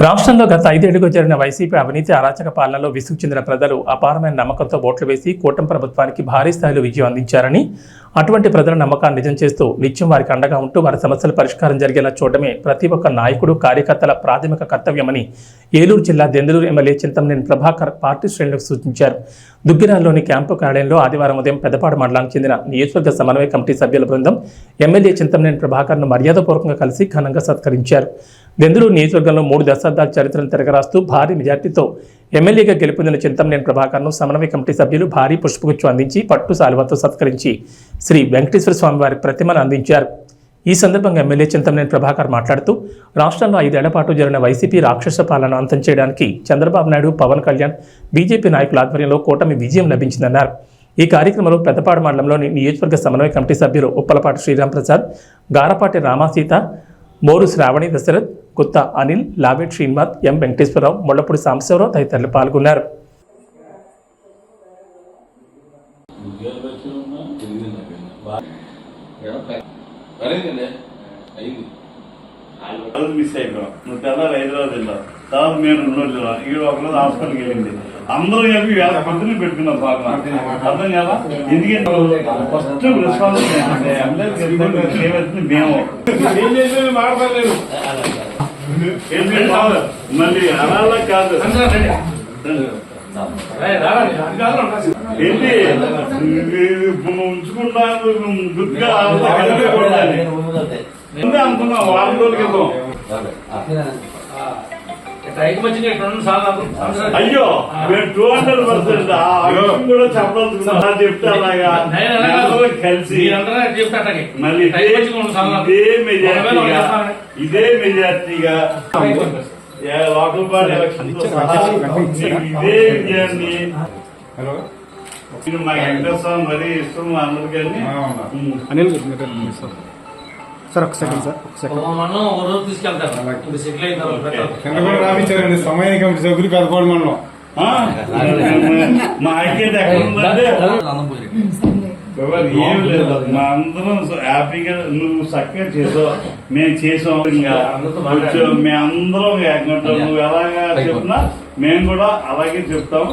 రాష్ట్రంలో గత 5 ఏళ్లుగా జరిగిన వైసీపీ అవినీతి అరాచక పాలనలో విసుగు చెందిన ప్రజలు అపారమైన నమ్మకంతో ఓట్లు వేసి కూటమి ప్రభుత్వానికి భారీ స్థాయిలో విజయం అందించారని, అటువంటి ప్రజల నమ్మకాన్ని నిజం చేస్తూ నిత్యం వారికి అండగా ఉంటూ వారి సమస్యల పరిష్కారం జరిగేలా చూడడమే ప్రతి ఒక్క నాయకుడు కార్యకర్తల ప్రాథమిక కర్తవ్యమని ఏలూరు జిల్లా దెందులూరు ఎమ్మెల్యే చింతమనేని ప్రభాకర్ పార్టీ శ్రేణులకు సూచించారు. దుగ్గిరాల్లోని క్యాంపు కార్యాలయంలో ఆదివారం ఉదయం పెద్దపాడు మండలానికి చెందిన నియోజకవర్గ సమన్వయ కమిటీ సభ్యుల బృందం ఎమ్మెల్యే చింతమనేని ప్రభాకర్ను మర్యాదపూర్వకంగా కలిసి ఘనంగా సత్కరించారు. దెందులూరు నియోజకవర్గంలో 3 దశాబ్దాల చరిత్రను తిరగరాస్తూ భారీ మెజార్టీతో ఎమ్మెల్యేగా గెలుపొందిన చింతమనేని ప్రభాకర్ను సమన్వయ కమిటీ సభ్యులు భారీ పుష్పగుచ్చం అందించి పట్టు సాలువతో సత్కరించి శ్రీ వెంకటేశ్వర స్వామి వారి ప్రతిమను అందించారు. ఈ సందర్భంగా ఎమ్మెల్యే చింతమనేని ప్రభాకర్ మాట్లాడుతూ రాష్ట్రంలో 5 ఏళ్ల పాటు జరిగిన వైసీపీ రాక్షస పాలన అంతం చేయడానికి చంద్రబాబు నాయుడు, పవన్ కళ్యాణ్, బీజేపీ నాయకుల ఆధ్వర్యంలో కూటమి విజయం లభించిందన్నారు. ఈ కార్యక్రమంలో పెద్దపాడు మండలంలోని నియోజకవర్గ సమన్వయ కమిటీ సభ్యులు ఉప్పలపాటి శ్రీరాంప్రసాద్, గారపాటి రామాసీత, మోరు శ్రావణి దశరథ్, గుత్త అనిల్, లావేట్ శ్రీనివాస్, ఎం వెంకటేశ్వరరావు, ముళ్లపూడి సాంబశివరావు తదితరులు పాల్గొన్నారు. మిస్ అయిపోయాం. నువ్వు తెల్లారి హైదరాబాద్ వెళ్ళావు, తర్వాత మేము 2 రోజులు ఇక్కడ ఒకరోజు హాస్పిటల్కి వెళ్ళింది. అందరూ కలిపి 1000 మందిని పెట్టుకున్నారు. బాగా అర్థం కదా, ఎందుకంటే ఫస్ట్ రెస్పాన్స్ మేము మళ్ళీ అలా కాదు ఏంటి ఉంచుకుంటాను గుర్తుగా అనుకున్నాం 4 రోజుల క్రితం. అయ్యో మేము 200% కూడా చెప్పాల్సిందా చెప్తే అలాగా కలిసి మళ్ళీ ఇదే మెజార్టీగా లోకల్ బాడీ ఎలక్షన్ ఇదే విజయాన్ని మా వెంకటేశ్వర మరీ ఇష్టం అందరికీ. అనిల్ సార్ ఒక సెకండ్ రాపించారండి సమయ కమిటీ సభ్యులు పెద్దపాడు మండలం. మా ఐక్యత ఎక్కడ ఉందంటే ఏం లేదు, మా అందరం హ్యాపీగా నువ్వు చక్కగా చేసావు, మేము చేసాం. ఇంకా మేము అందరం నువ్వు ఎలాగా చెప్తున్నా మేము కూడా అలాగే చెప్తాం.